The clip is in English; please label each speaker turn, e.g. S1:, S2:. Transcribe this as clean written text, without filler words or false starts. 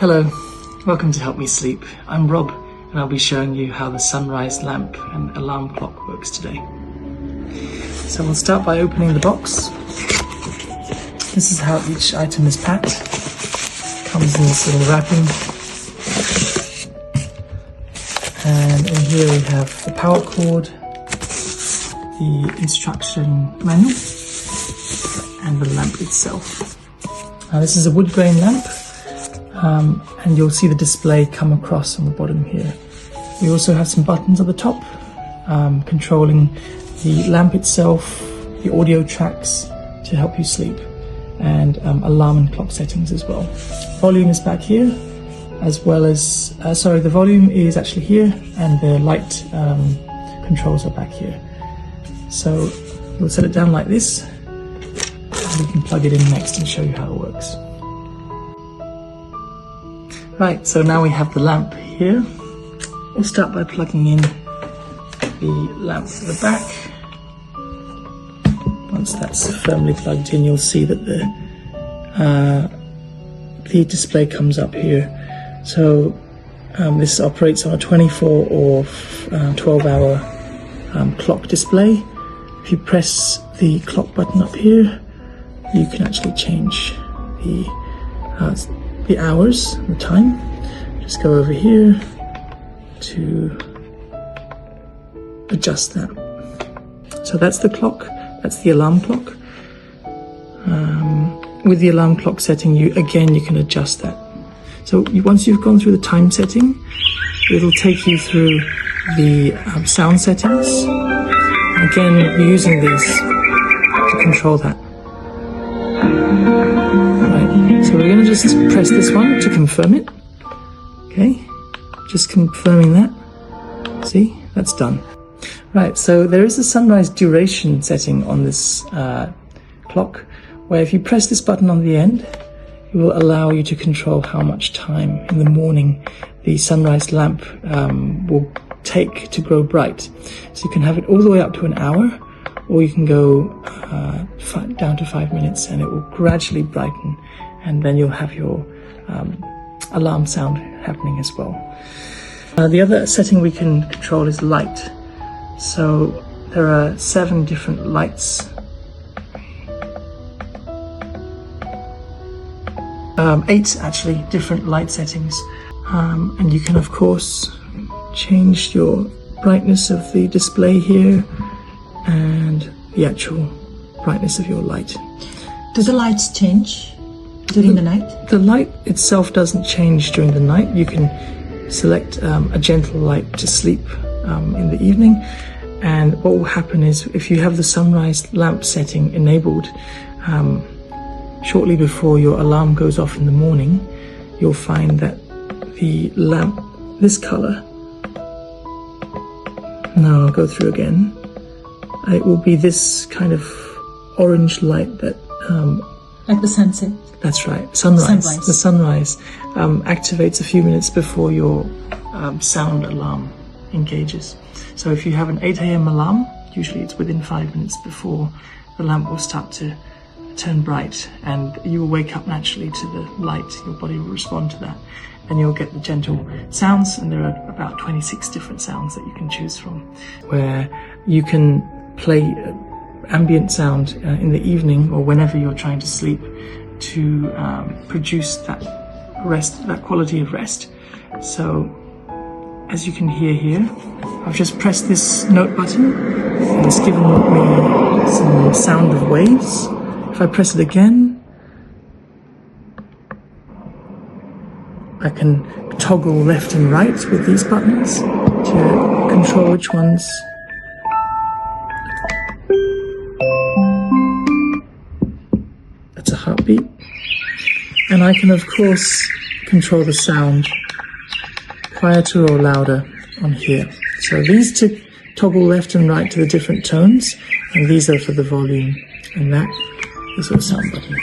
S1: Hello, welcome to Help Me Sleep. I'm Rob and I'll be showing you how the sunrise lamp and alarm clock works today. So we'll start by opening the box. This is how each item is packed. Comes in this little wrapping. And in here we have the power cord, the instruction manual, and the lamp itself. Now this is a wood grain lamp. And you'll see the display come across on the bottom here. We also have some buttons at the top, controlling the lamp itself, the audio tracks to help you sleep, and alarm and clock settings as well. Volume is back here, as well as, the volume is actually here, and the light controls are back here. So we'll set it down like this, and we can plug it in next and show you how it works. Right, so now we have the lamp here. We'll start by plugging in the lamp to the back. Once that's firmly plugged in, you'll see that the display comes up here. So this operates on a 24 or 12-hour clock display. If you press the clock button up here, you can actually change the hours, the time. Just go over here to adjust that. So that's the clock, that's the alarm clock. With the alarm clock setting, you can adjust that. So once you've gone through the time setting, it'll take you through the sound settings. Again, you're using these to control that. Right, so we're going to just press this one to confirm it. Okay, just confirming that. See, that's done. Right, so there is a sunrise duration setting on this clock, where if you press this button on the end, it will allow you to control how much time in the morning the sunrise lamp will take to grow bright. So you can have it all the way up to an hour, or you can go down to 5 minutes, and it will gradually brighten, and then you'll have your alarm sound happening as well. The other setting we can control is light. So there are 7 different lights. 8 actually different light settings, and you can of course change your brightness of the display here and the actual brightness of your light.
S2: Do the lights change during the night?
S1: The light itself doesn't change during the night. You can select a gentle light to sleep in the evening, and what will happen is if you have the sunrise lamp setting enabled shortly before your alarm goes off in the morning, you'll find that the lamp, this color, now I'll go through again, it will be this kind of orange light that
S2: like the sunset?
S1: That's right, sunrise. The sunrise activates a few minutes before your sound alarm engages. So if you have an 8 a.m. alarm, usually it's within 5 minutes before the lamp will start to turn bright, and you will wake up naturally to the light. Your body will respond to that, and you'll get the gentle sounds, and there are about 26 different sounds that you can choose from, where you can play ambient sound in the evening or whenever you're trying to sleep to produce that rest, that quality of rest. So as you can hear here, I've just pressed this note button and it's given me some sound of waves. If I press it again, I can toggle left and right with these buttons to control which ones. That's a heartbeat. And I can of course control the sound quieter or louder on here. So these toggle left and right to the different tones, and these are for the volume, and that is your sound button.